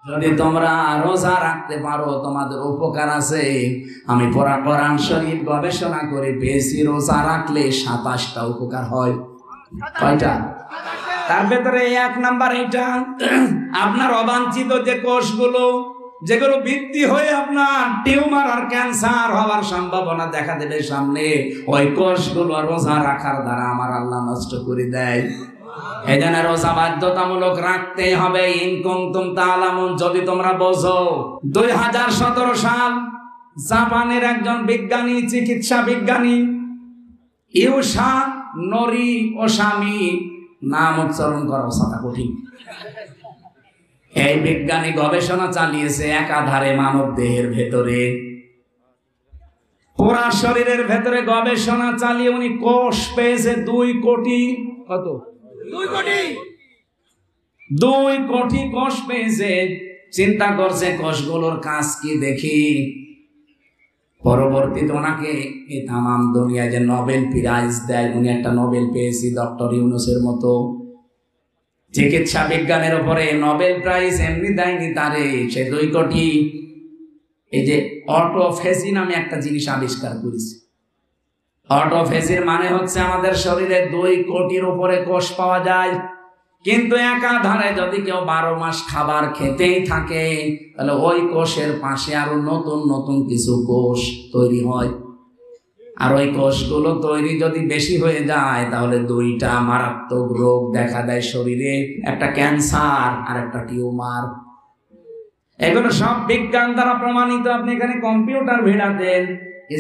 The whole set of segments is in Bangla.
যদি তোমরা রোজা রাখতে পারো তোমাদের উপকার আছে। আমি কোরআন শরীফ গবেষণা করে পেয়েছি, রোজা রাখলে 27টা উপকার হয়। কয়টা? তার ভেতরে 1 নাম্বার এটা, আপনার অবাঞ্ছিত যে কোষগুলো যেগুলো বৃদ্ধি হয়ে আপনার টিউমার আর ক্যান্সার হওয়ার সম্ভাবনা দেখা দেবে সামনে, ওই কোষগুলো রোজা রাখার দ্বারা আমার আল্লাহ নষ্ট করে দেয়। এই জন্য রোজা বাধ্যতামূলক রাখতেই হবে। ইন কুনতুম তাআলামুন, যদি তোমরা বোঝো। 2017 সাল জাপানের একজন বিজ্ঞানী, চিকিৎসা বিজ্ঞানী ইউসা নরি ওসামি, নাম উচ্চারণ করা সাদা কঠিন। এই বিজ্ঞানী গবেষণা চালিয়েছে একাধারে মানব দেহের ভেতরে, পুরা শরীরের ভেতরে গবেষণা চালিয়ে উনি কোষ পেয়েছে 2 কোটি। কত? 2 কোটি কোষ পেয়েছে। চিন্তা করছে কোষগুলোর কাজ কি দেখি। পরবর্তীতে ওনাকে এই তামাম দুনিয়ায় যে নোবেল প্রাইজ দেয়, উনি একটা নোবেল পেয়েছি ডক্টর ইউনুসের মতো। চিকিৎসা বিজ্ঞানের উপরে নোবেল প্রাইজ এমনি দেয়নি তারে, সে 2 কোটি। এই যে অটোফেজি নামে একটা জিনিস আবিষ্কার করেছে। অটোফেজির মানে হচ্ছে আমাদের শরীরে 2 কোটির উপরে কোষ পাওয়া যায়, কিন্তু একাধারে যদি কেউ 12 মাস খাবার খেতেই থাকে তাহলে ওই কোষের পাশে আরো নতুন নতুন কিছু কোষ তৈরি হয়। আর ওই কোষগুলো তৈরি যদি বেশি হয়ে যায় তাহলে 2টা মারাত্মক রোগ দেখা দেয় শরীরে, একটা ক্যান্সার আর একটা টিউমার। এগুলো সব বিজ্ঞান দ্বারা প্রমাণিত। আপনি এখানে কম্পিউটার ভিড়াতেন,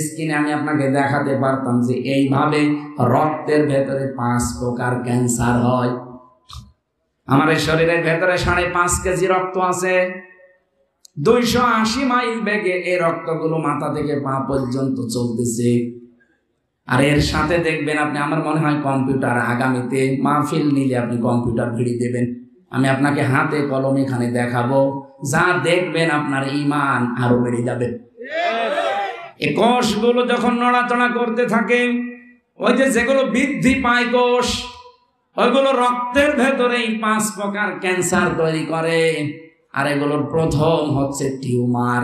স্ক্রিনে আমি আপনাকে দেখাতে পারতাম যে এইভাবে রক্তের ভেতরে 5 প্রকার ক্যান্সার হয়। আমার এই শরীরের ভেতরে 5.5 কেজি রক্ত আছে। 280 মাইল বেগে এই রক্তগুলো মাথা থেকে পা পর্যন্ত চলতেছে। আর এর সাথে দেখবেন আপনি, আমার মনে হয় কম্পিউটার আগামীতে মাহফিল নিলে আপনি কম্পিউটার ভিড়ি দেবেন, আমি আপনাকে হাতে কলমে এখানে দেখাবো, যা দেখবেন আপনার ঈমান আরো বেড়ে যাবে। এই কোষগুলো যখন নড়াচড়া করতে থাকে, ওই যে যেগুলো বৃদ্ধি পায় কোষ, ওইগুলো রক্তের ভেতরেই 5 প্রকার ক্যান্সার তৈরি করে। আর এগুলোর প্রথম হচ্ছে টিউমার।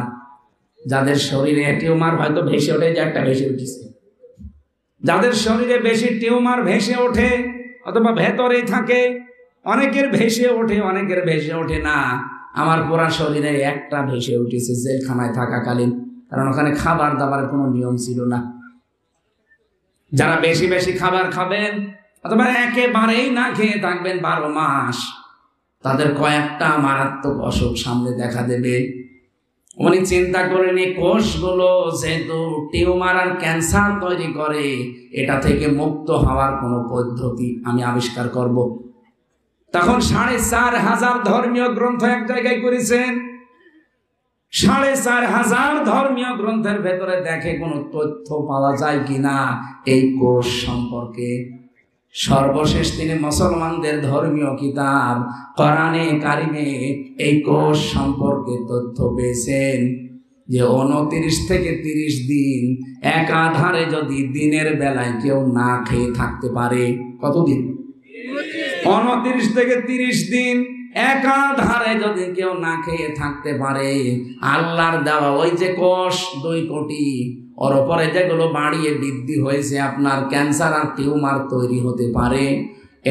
যাদের শরীরে টিউমার হয়তো ভেসে ওঠে, যে একটা ভেসে উঠেছে, যাদের শরীরে বেশি টিউমার ভেসে ওঠে অথবা ভেতরেই থাকে, অনেকের ভেসে ওঠে অনেকের ভেসে ওঠে না। আমার পুরা শরীরে একটা ভেসে উঠেছে জেলখানায় থাকাকালীন, কারণ ওখানে খাবার দাবারের কোনো নিয়ম ছিল না। যারা বেশি বেশি খাবার খাবেন অথবা একেবারেই না খেয়ে থাকবেন 12 মাস, তাদের কয়েকটা মারাত্মক অসুখ সামনে দেখা দেবে। উনি চিন্তা করেন এই কোষগুলো যেহেতু টিউমার আর ক্যান্সার তৈরি করে, এটা থেকে মুক্ত হওয়ার কোনো পদ্ধতি আমি আবিষ্কার করব। তখন 4,500 ধর্মীয় গ্রন্থ এক জায়গায় করেছেন। 4,500 ধর্মীয় গ্রন্থের ভেতরে দেখে কোনো তথ্য পাওয়া যায় কিনা এই কোষ সম্পর্কে। সর্বশেষ তিনি মুসলমানদের ধর্মীয় কিতাব কোরআনে কারিমে এই কোষ সম্পর্কে তথ্য পেয়েছেন যে 29 থেকে 30 দিন একাধারে যদি দিনের বেলায় কেউ না খেয়ে থাকতে পারে। কতদিন? 29 থেকে 30 দিন একাধারে যদি কেউ না খেয়ে থাকতে পারে, আল্লাহর দেওয়া ওই যে কোষ 2 কোটি, ওর উপরে যেগুলো বাড়িয়ে বৃদ্ধি হয়েছে আপনার ক্যান্সার আর টিউমার তৈরি হতে পারে,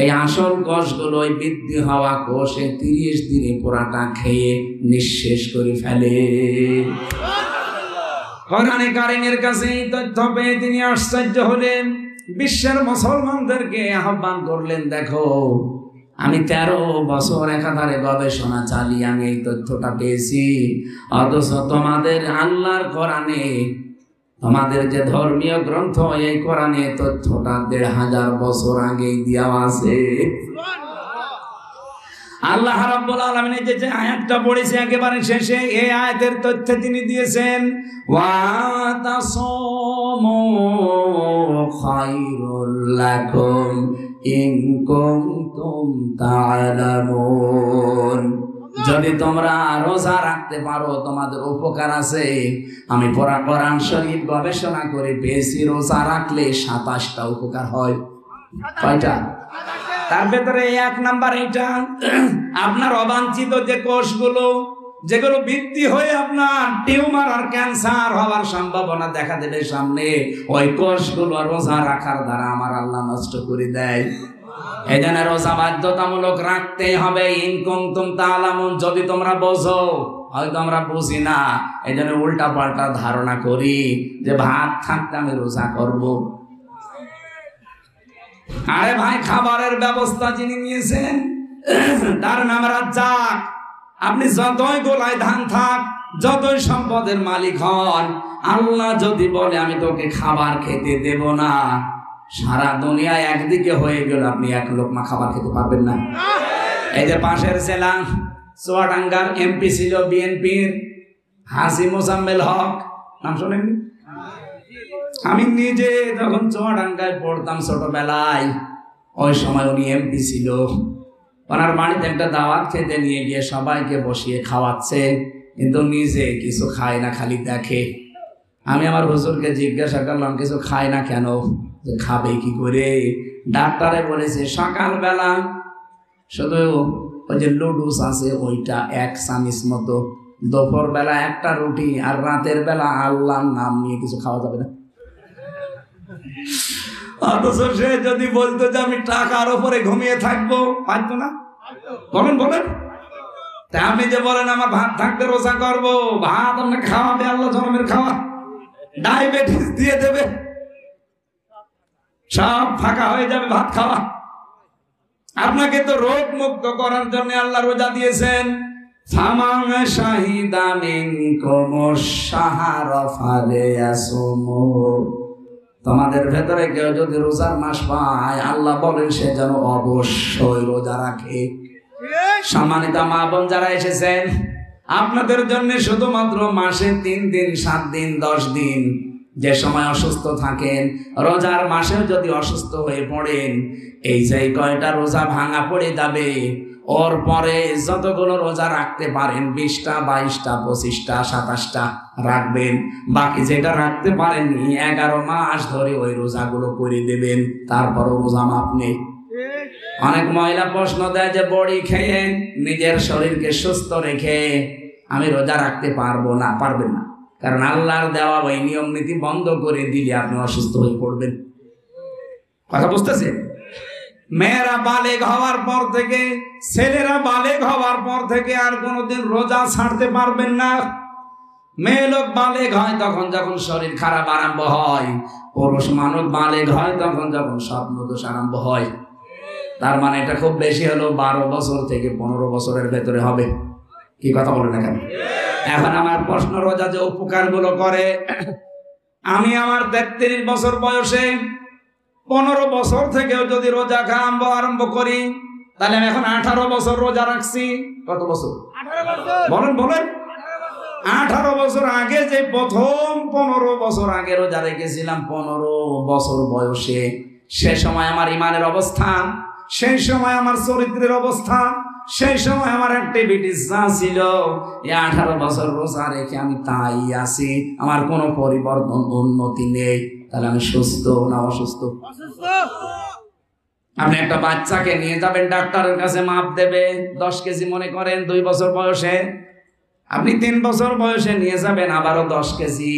এই আসল কোষগুলো ওই বৃদ্ধি হওয়া কোষে 30 দিনে পুরাটা খেয়ে নিঃশেষ করে ফেলে। কোরআনে কারিমের কাছে এই তথ্য পেয়ে তিনি আশ্চর্য হলেন। বিশ্বের মুসলমানদেরকে আহ্বান করলেন, দেখো আমি 13 বছর একাধারে গবেষণা চালিয়ে আমি এই তথ্যটা পেয়েছি, অথচ তোমাদের আল্লাহর কোরআনে, তোমাদের যে ধর্মীয় গ্রন্থ, এই কোরআনে তথ্যটা 1500 বছর আগেই দেওয়া আছে। আল্লাহ রাব্বুল আলামিন যে আয়াতটা পড়েছে একেবারে শেষে, এই আয়াতের তথ্য তিনি দিয়েছেন, ওয়া তাসামু খায়রুল লাকুম ইন কুনতুম তা'লামুন। যদি তোমরা রোজা রাখতে পারো তোমাদের উপকার আছে। আমি কোরআন শরীফ গবেষণা করে পেয়েছি, রোজা রাখলে 27টা উপকার হয়। কয়টা? তার ভেতরে 1 নাম্বার এটা, আপনার অবাঞ্ছিত যে কোষগুলো যেগুলো বৃদ্ধি হয়ে আপনার টিউমার আর ক্যান্সার হওয়ার সম্ভাবনা দেখা দেবে সামনে, ওই কোষগুলো রোজা রাখার দ্বারা আমার আল্লাহ নষ্ট করে দেয়। এই জন্য রোজা বাধ্যতামূলক রাখতে হবে। ইন কুনতুম তা'লামুন, যদি তোমরা বোঝো, হয়তো আমরা বুঝি না, এই জন্য উল্টা পাল্টা ধারণা করি যে ভাত থাকতে আমি রোজা করব। আরে ভাই, খাবারের ব্যবস্থা যিনি নিয়েছেন তার নাম রাজ্জাক। আপনি যতই গোলায় ধান থাক, যতই সম্পদের মালিক হন, আল্লাহ যদি বলে আমি তোকে খাবার খেতে দেব না, সারা দুনিয়া একদিকে হয়ে গেল, আপনি এক লোকমা খাবার খেতে পারবেন না। এই যে পাশের জেলা চুয়াডাঙ্গার এমপি ছিল বিএনপির হাজী মোজাম্মেল হক, নাম শোনেননি? আমি নিজে যখন চুয়াডাঙ্গায় পড়তাম ছোটবেলায়, ওই সময় উনি এমপি ছিল। ওনার বাড়িতে একটা দাওয়াত খেতে নিয়ে গিয়ে সবাইকে বসিয়ে খাওয়াচ্ছে, কিন্তু নিজে কিছু খায় না, খালি দেখে। আমি আমার হুজুরকে জিজ্ঞাসা করলাম কিছু খায় না কেন, যে খাবে কি করে? ডাক্তারে বলেছে সকালবেলা শুধু ওই যে লুডুস আছে ওইটা 1 চামচ মতো, দুপুর বেলা একটা রুটি, আর রাতের বেলা আল্লাহর নাম নিয়ে কিছু খাওয়া যাবে না। অথচ সে যদি বলতো যে আমি টাকার উপরে ঘুমিয়ে থাকবো, পারতো না? বলেন বলেন। তা আপনি যে বলেন আমার ভাত থাকতে রোজা করবো, ভাত আপনাকে খাওয়াবে আল্লাহ জনমের খাওয়া, ডায়াবেটিস দিয়ে দেবে, সব ফাঁকা হয়ে যাবে ভাত খাওয়া। আপনাকে তো রোগ মুক্ত করার জন্য আল্লাহ রোজা দিয়েছেন। ফামান শাহিদা মিনকুমুশ শাহরা ফালিয়াসুমু, তোমাদের ভেতরে কেউ যদি রোজার মাস পায়, আল্লাহ বলেন সে যেন অবশ্যই রোজা রাখে। সম্মানিত মা বোন যারা এসেছেন, আপনাদের জন্য শুধুমাত্র মাসে 3 দিন, 7 দিন, 10 দিন যে সময় অসুস্থ থাকেন, রোজার মাসেও যদি অসুস্থ হয়ে পড়েন, এই যে কয়টা রোজা ভাঙা পড়ে যাবে, ওর পরে যতগুলো রোজা রাখতে পারেন, 20টা, 22টা, 25টা, 27টা রাখবেন। বাকি যেটা রাখতে পারেননি 11 মাস ধরে ওই রোজাগুলো করে দেবেন, তারপরও রোজা মাপ নেই। অনেক মহিলা প্রশ্ন দেয় যে বড়ি খেয়ে নিজের শরীরকে সুস্থ রেখে আমি রোজা রাখতে পারবো না। পারবেন না, কারণ আল্লাহর দেওয়া ওই নিয়ম নীতি বন্ধ করে দিলে আপনি অসুস্থ হয়ে পড়বেন। কথা বুঝতেছে? মেয়েরা বালেগ হওয়ার পর থেকে, ছেলেরা বালেগ হওয়ার পর থেকে আর কোনোদিন রোজা ছাড়তে পারবেন না। মেয়ে লোক বালেগ হয় তখন যখন শরীর খারাপ আরম্ভ হয়, পুরুষ মানুষ বালেগ হয় তখন যখন স্বপ্ন দোষ আরম্ভ হয়। তার মানে এটা খুব বেশি হলো 12 বছর থেকে 15 বছরের ভেতরে হবে। কি কথা বলেন না কেন? এখন আমার প্রশ্ন, রোজা যে উপকার গুলো করে, আমি আমার 33 বছর বয়সে 15 বছর থেকেও যদি রোজা আরম্ভ করি, তাহলে আমি এখন 18 বছর রোজা রাখছি। কত বছর? 18 বছর। বলেন বলেন। 18 বছর আগে যে প্রথম 15 বছর আগে রোজা রেখেছিলাম 15 বছর বয়সে, সে সময় আমার ইমানের অবস্থা, সেই সময় আমার চরিত্রের অবস্থা, সেই সময় আমার অ্যাক্টিভিটিস যা ছিল, এই 18 বছর রোজা রেখে আমি তাই আছি, আমার কোনো পরিবর্তন উন্নতি নেই। তাহলে আমি সুস্থ না অসুস্থ? আপনি একটা বাচ্চাকে নিয়ে যাবেন ডাক্তারের কাছে, মাপ দেবে 10 কেজি মনে করেন 2 বছর বয়সে, আপনি 3 বছর বয়সে নিয়ে যাবেন আবারও 10 কেজি,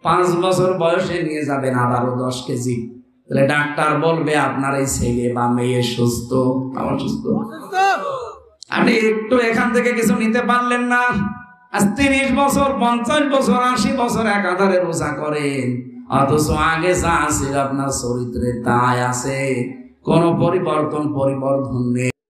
5 বছর বয়সে নিয়ে যাবেন আবারও 10 কেজি। তাহলে ডাক্তার বলবে আপনার এই ছেলে বা মেয়ে সুস্থ না অসুস্থ? আপনি একটু এখান থেকে কিছু নিতে পারলেন না, আজ 30 বছর, 50 বছর, 80 বছর একাধারে রোজা করেন, অথচ আগে যা ছিল আপনার চরিত্রে তাই আছে, কোনো পরিবর্তন নেই।